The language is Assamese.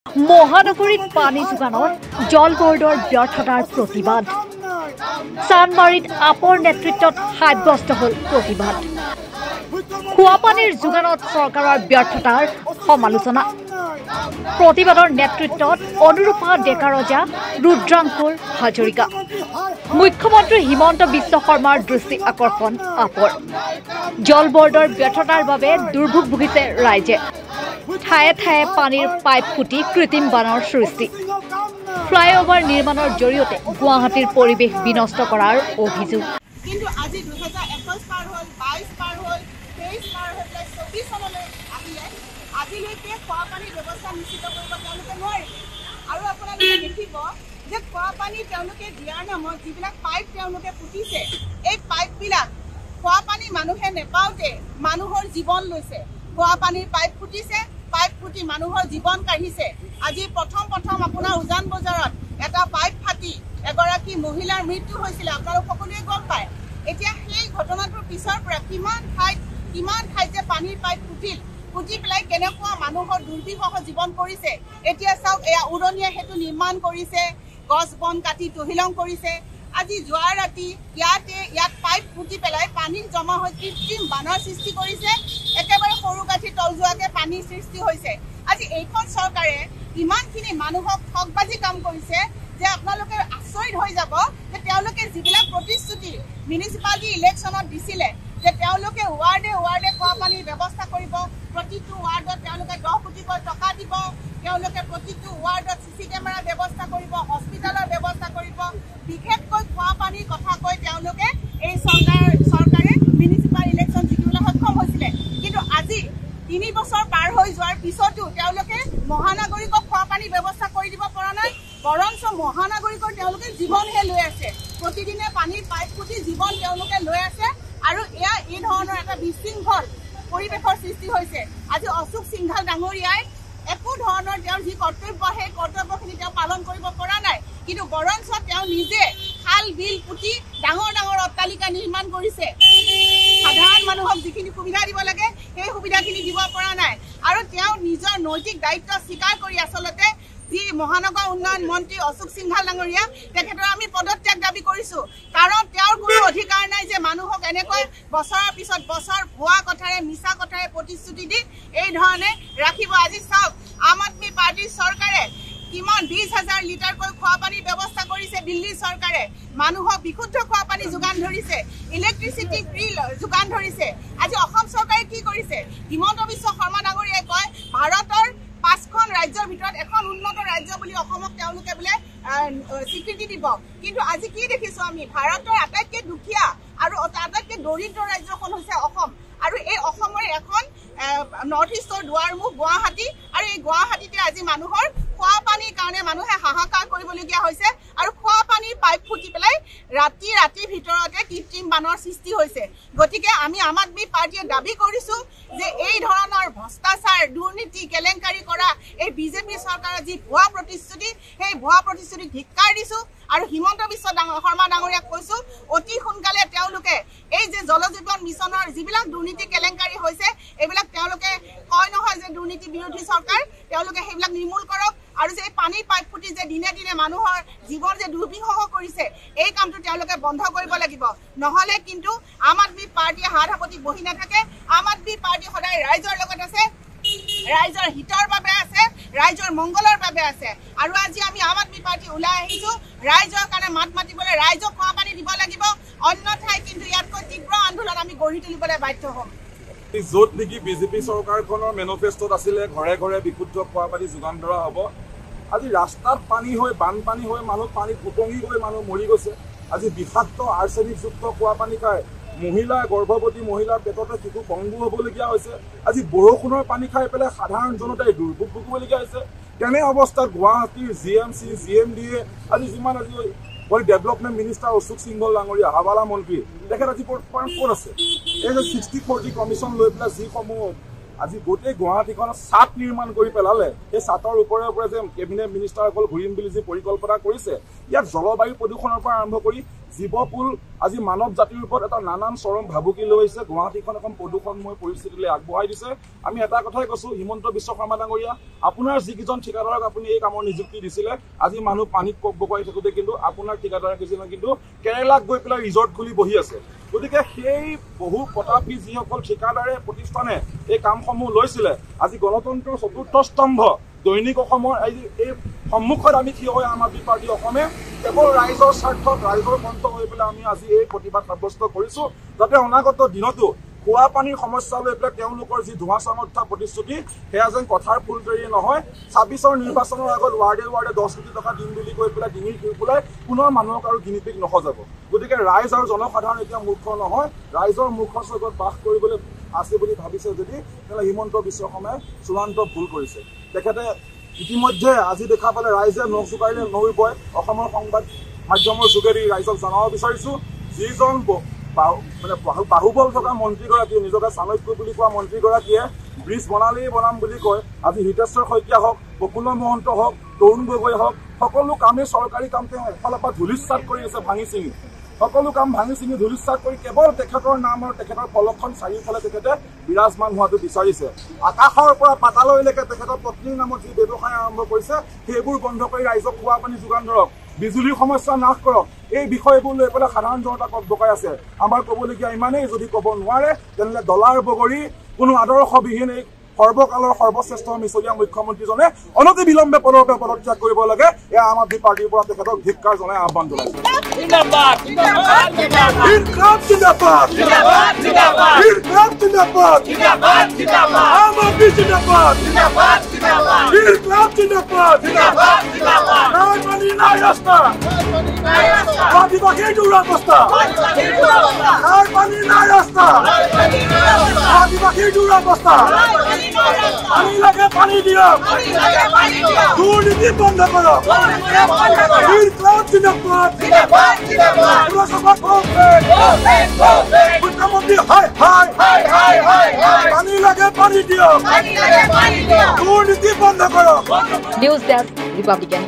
মহানগৰীত পানী যোগানত জল বৰ্ডৰ ব্যৰ্থতাৰ প্ৰতিবাদ চানমাৰীত আপৰ নেতৃত্বত সাব্যস্ত হ'ল প্ৰতিবাদ খোৱাপানীৰ যোগানত চৰকাৰৰ ব্যৰ্থতাৰ সমালোচনা প্ৰতিবাদৰ নেতৃত্বত অনুৰূপা ডেকাৰজা ৰুদ্ৰাংকুৰ হাজৰিকা মুখ্যমন্ত্ৰী হিমন্ত বিশ্ব শৰ্মাৰ দৃষ্টি আকৰ্ষণ আপৰ জল বৰ্ডৰ ব্যৰ্থতাৰ বাবে দুৰ্ভোগ ভুগিছে ৰাইজে ঠায়ে ঠায়ে পানীৰ পাইপ ফুটি কৃত্ৰিম বানৰ সৃষ্টি ফ্লাইঅভাৰ নিৰ্মাণৰ জৰিয়তে গুৱাহাটীৰ পৰিৱেশ বিনষ্ট কৰাৰ অভিযোগ কিন্তু আজি 2021 পাৰ হ'ল 22 পাৰ হ'ল 23 পাৰ হ'ল 24 চনলৈ আহিলে আজিলৈকে খোৱাপানীৰ ব্যৱস্থা নিশ্চিত কৰিব তেওঁলোকে নোৱাৰে আৰু আপোনালোকে দেখিব যে খোৱাপানী তেওঁলোকে দিয়াৰ নামত যিবিলাক পাইপ তেওঁলোকে পুতিছে এই পাইপবিলাক খোৱাপানী মানুহে নেপাওঁতে মানুহৰ জীৱন লৈছে খোৱাপানীৰ পাইপ ফুটিছে পাইপ ফুটি মানুহৰ জীৱন কাঢ়িছে আজি প্ৰথম আপোনাৰ উজান বজাৰত এটা পাইপ ফাটি এগৰাকী মহিলাৰ মৃত্যু হৈছিল আপোনালোক সকলোৱে গম পায় এতিয়া সেই ঘটনাটোৰ পিছৰ পৰা কিমান ঠাইত যে পানীৰ পাইপ ফুটি পেলাই কেনেকুৱা মানুহৰ দুৰ্বিষহ জীৱন কৰিছে এতিয়া চাওক এয়া উৰণীয়া সেতু নিৰ্মাণ কৰিছে গছ বন কাটি তহিলং কৰিছে আজি যোৱা ৰাতি ইয়াত পাইপ ফুটি পেলাই পানী জমা হৈ কৃত্ৰিম বানৰ সৃষ্টি কৰিছে একেবাৰে সৰু গাঁঠি তল যোৱাকে পানীৰ সৃষ্টি হৈছে আজি এইখন চৰকাৰে ইমানখিনি মানুহক ঠগবাজি কাম কৰিছে যে আপোনালোকে আচৰিত হৈ যাব যে তেওঁলোকে যিবিলাক প্ৰতিশ্ৰুতি মিউনিচিপালিটি ইলেকশ্যনত দিছিলে যে তেওঁলোকে ৱাৰ্ডে খোৱাপানীৰ ব্যৱস্থা কৰিব প্ৰতিটো ৱাৰ্ডত তেওঁলোকে 10 কোটিকৈ টকা দিব তেওঁলোকে প্ৰতিটো ৱাৰ্ডত চিচি কেমেৰা ব্যৱস্থা কৰিব হস্পিটেলৰ ব্যৱস্থা কৰিব বিশেষকৈ খোৱাপানীৰ কথা কৈ তেওঁলোকে এই চৰকাৰে মিউনিচিপাল ইলেকশ্যন জিকিবলৈ সক্ষম হৈছিলে কিন্তু আজি 3 বছৰ পাৰ হৈ যোৱাৰ পিছতো তেওঁলোকে মহানগৰীকক খোৱাপানীৰ ব্যৱস্থা কৰি দিব পৰা নাই বৰঞ্চ মহানগৰীকৰ তেওঁলোকে জীৱনহে লৈ আছে প্ৰতিদিনে পানীৰ পাইপ ফুটি জীৱন তেওঁলোকে লৈ আছে আৰু এয়া এই ধৰণৰ এটা বিশৃংখল পৰিৱেশৰ সৃষ্টি হৈছে আজি অশোক সিংঘাল ডাঙৰীয়াই একো ধৰণৰ তেওঁৰ যি কৰ্তব্য সেই কৰ্তব্যখিনি তেওঁ পালন কৰিব পৰা নাই কিন্তু বৰঞ্চ তেওঁ নিজে খাল বিল পুতি ডাঙৰ অট্টালিকা নিৰ্মাণ কৰিছে সাধাৰণ মানুহক যিখিনি সুবিধা দিব লাগে সেই সুবিধাখিনি দিব পৰা নাই আৰু তেওঁ নিজৰ নৈতিক দায়িত্ব স্বীকাৰ কৰি আচলতে যি মহানগৰ উন্নয়ন মন্ত্ৰী অশোক সিংঘাল ডাঙৰীয়া তেখেতৰ আমি পদত্যাগ দাবী কৰিছোঁ কাৰণ তেওঁৰ কোনো অধিকাৰ নাই যে মানুহক এনেকৈ বছৰৰ পিছত বছৰ ভুৱা কথাৰে মিছা কথাৰে প্ৰতিশ্ৰুতি দি এই ধৰণে ৰাখিব আজি চাওক আম আদমি পাৰ্টিৰ চৰকাৰে কিমান 20,000 লিটাৰকৈ খোৱাপানীৰ ব্যৱস্থা কৰিছে দিল্লী চৰকাৰে মানুহক বিশুদ্ধ খোৱাপানী যোগান ধৰিছে ইলেক্ট্ৰিচিটি ফ্ৰী যোগান ধৰিছে আজি অসম চৰকাৰে কি কৰিছে হিমন্ত বিশ্ব শৰ্মা ডাঙৰীয়াই কয় ভাৰতৰ 5খন ৰাজ্যৰ ভিতৰত এখন উন্নত ৰাজ্য বুলি অসমক তেওঁলোকে বোলে স্বীকৃতি দিব কিন্তু আজি কি দেখিছো আমি ভাৰতৰ আটাইতকৈ দুখীয়া আৰু আটাইতকৈ দৰিদ্ৰ ৰাজ্যখন হৈছে অসম আৰু এই অসমৰ এখন নৰ্থ ইষ্টৰ দুৱাৰমুখ গুৱাহাটী আৰু এই গুৱাহাটীতে আজি মানুহৰ খোৱাপানীৰ কাৰণে মানুহে হাহাকাৰ কৰিবলগীয়া হৈছে আৰু খোৱাপানীৰ পাইপ ফুটি পেলাই ৰাতিৰ ভিতৰতে কৃত্ৰিম বানৰ সৃষ্টি হৈছে গতিকে আমি আম আদমি পাৰ্টিয়ে দাবী কৰিছো যে এই ধৰণৰ ভ্ৰষ্টাচাৰ দুৰ্নীতি কেলেংকাৰী কৰা এই বিজেপি চৰকাৰৰ যি ভুৱা প্ৰতিশ্ৰুতি সেই ভুৱা প্ৰতিশ্ৰুতিক ধিক্কাৰ দিছো আৰু হিমন্ত বিশ্ব শৰ্মা ডাঙৰীয়াক কৈছো অতি সোনকালে তেওঁলোকে এই যে জল জীৱন মিছনৰ যিবিলাক দুৰ্নীতি কেলেংকাৰী হৈছে এইবিলাক তেওঁলোকে কয় নহয় যে দুৰ্নীতি বিৰোধী চৰকাৰ তেওঁলোকে সেইবিলাক নিৰ্মূল কৰক আৰু যে পানীৰ পাইপ ফুটি যে দিনে দিনে মানুহৰ জীৱন যে দুৰ্বিষহ কৰিছে এই কামটো তেওঁলোকে বন্ধ কৰিব লাগিব নহলে কিন্তু আম আদমি পাৰ্টিয়ে হাত হাপতি বহি নাথাকে আম আদমি পাৰ্টি সদায় ৰাইজৰ লগত আছে ৰাইজৰ হিতৰ বাবে আছে ৰাইজৰ মংগলৰ বাবে আছে আৰু আজি আমি আম আদমি পাৰ্টি ওলাই আহিছো ৰাইজৰ কাৰণে মাত মাতিবলৈ ৰাইজক খোৱাপানী দিব লাগিব অন্যথাই কিন্তু ইয়াতকৈ তীব্ৰ আন্দোলন আমি গঢ়ি তুলিবলৈ বাধ্য হ'ম য'ত নেকি বিজেপি চৰকাৰখনৰ মেনিফেষ্টত আছিলে ঘৰে ঘৰে বিশুদ্ধ খোৱাপানী যোগান ধৰা হ'ব আজি ৰাস্তাত পানী হৈ বানপানী হৈ মানুহ পানীত উপঙি গৈ মানুহ মৰি গৈছে আজি বিষাক্ত আৰ্ছেনিকযুক্ত খোৱাপানী খাই গৰ্ভৱতী মহিলাৰ পেটতে শিশু পংগু হ'বলগীয়া হৈছে আজি বৰষুণৰ পানী খাই পেলাই সাধাৰণ জনতাই দুৰ্ভোগ ভুগিবলগীয়া হৈছে তেনে অৱস্থাত গুৱাহাটীৰ GMC GMDA আজি যিমান আজি ডেভেলপমেণ্ট মিনিষ্টাৰ অশোক সিংঘাল ডাঙৰীয়া হাৱালা মন্ত্ৰী তেখেত আজি বৰ্তমান ক'ত আছে এই যে 60-40 কমিশ্যন লৈ পেলাই যিসমূহ আজি গোটেই গুৱাহাটীখনত ছাদ নিৰ্মাণ কৰি পেলালে সেই ছাদৰ ওপৰে যে কেবিনেট মিনিষ্টাৰসকল ঘূৰিম বুলি যি পৰিকল্পনা কৰিছে ইয়াত জলবায়ু প্ৰদূষণৰ পৰা আৰম্ভ কৰি জীৱকুল আজি মানৱ জাতিৰ ওপৰত এটা নানান চৰম ভাবুকি লৈ আহিছে। গুৱাহাটীখন এখন প্ৰদূষণময় পৰিস্থিতিলৈ আগবঢ়াই দিছে। আমি এটা কথাই কৈছোঁ, হিমন্ত বিশ্ব শৰ্মা ডাঙৰীয়া, আপোনাৰ যিকেইজন ঠিকাদাৰক আপুনি এই কামৰ নিযুক্তি দিছিলে, আজি মানুহ পানীত বগুৱাই থাকোঁতে কিন্তু আপোনাৰ ঠিকাদাৰ কেইজনে কিন্তু কেৰেলাত গৈ পেলাই ৰিজৰ্ট খুলি বহি আছে। গতিকে সেই বহু প্ৰতাপী যিসকল ঠিকাদাৰে প্ৰতিষ্ঠানে এই কামসমূহ লৈছিলে, আজি গণতন্ত্ৰৰ চতুৰ্থ স্তম্ভ দৈনিক অসমৰ এই সন্মুখত আমি থিয় হৈ আম আদমি পাৰ্টি অসমে কেৱল ৰাইজৰ স্বাৰ্থত ৰাইজৰ কণ্ঠ হৈ পেলাই আমি আজি এই প্ৰতিবাদ সাব্যস্ত কৰিছোঁ, যাতে অনাগত দিনতো খোৱা পানীৰ সমস্যা লৈ পেলাই তেওঁলোকৰ যি ধোঁৱাচাঙত উঠা প্ৰতিশ্ৰুতি সেয়া যেন কথাৰ ফুলতৰি নহয়। ২৬ৰ নিৰ্বাচনৰ আগত ৱাৰ্ডে ৱাৰ্ডে 10 কোটি টকা দিম বুলি কৈ পেলাই ডিঙি কিৰকুলাই পুনৰ মানুহক আৰু গিনিপিক নসজাব। গতিকে ৰাইজ আৰু জনসাধাৰণ এতিয়া মূৰ্খ নহয়, ৰাইজৰ মূৰ্খ স্বৰ্গত বাস কৰিবলৈ আছে বুলি ভাবিছে যদি তেতিয়াহ'লে হিমন্ত বিশ্ব শৰ্মাই চূড়ান্ত ভুল কৰিছে। তেখেতে ইতিমধ্যে আজি দেখা পালে ৰাইজে নখ জোকাৰিলে নৈ বয়। অসমৰ সংবাদ মাধ্যমৰ যোগেদি ৰাইজক জনাব বিচাৰিছোঁ, যিজন মানে বাহুবল থকা মন্ত্ৰীগৰাকীয়ে, নিজকে চাণক্য বুলি কোৱা মন্ত্ৰীগৰাকীয়ে ব্ৰিজ বনালেই বনাম বুলি কয়। আজি হিতেশ্বৰ শইকীয়া হওক, প্ৰফুল্ল মহন্ত হওক, তৰুণ গগৈ হওক, সকলো কামেই চৰকাৰী কাম তেওঁ এফালৰ পৰা ধূলিসাৎ কৰি আছে, ভাঙি চিঙি সকলো কাম ভাঙি চিঙি ধূলিসাৎ কৰি কেৱল তেখেতৰ নাম আৰু তেখেতৰ পলকখন চাৰিওফালে তেখেতে বিৰাজমান হোৱাটো বিচাৰিছে। আকাশৰ পৰা পাতালৈলৈকে তেখেতৰ পত্নীৰ নামত যি ব্যৱসায় আৰম্ভ কৰিছে সেইবোৰ বন্ধ কৰি ৰাইজক খোৱা পানী যোগান ধৰক, বিজুলীৰ সমস্যা নাশ কৰক। এই বিষয়বোৰ লৈ পেলাই সাধাৰণ জনতাক বকাই আছে। আমাৰ ক'বলগীয়া ইমানেই, যদি ক'ব নোৱাৰে তেনেহ'লে ডলাৰ বগৰী কোনো আদৰ্শবিহীন এই সৰ্বকালৰ সৰ্বশ্ৰেষ্ঠ মিছলীয়া মুখ্যমন্ত্ৰীজনে অনতি বিলম্বে পদত্যাগ কৰিব লাগে। এয়া আম আদমি পাৰ্টিৰ পৰা তেখেতক ধিক্কাৰ জনাই আহ্বান জনাইছে। পানী লাগে, পানী দিয়ক, দুৰ্নীতি বন্ধ কৰক, মুখ্যমন্ত্ৰী পানী লাগে, পানী দিয়ক, দুৰ্নীতি বন্ধ কৰক। News desk Republican.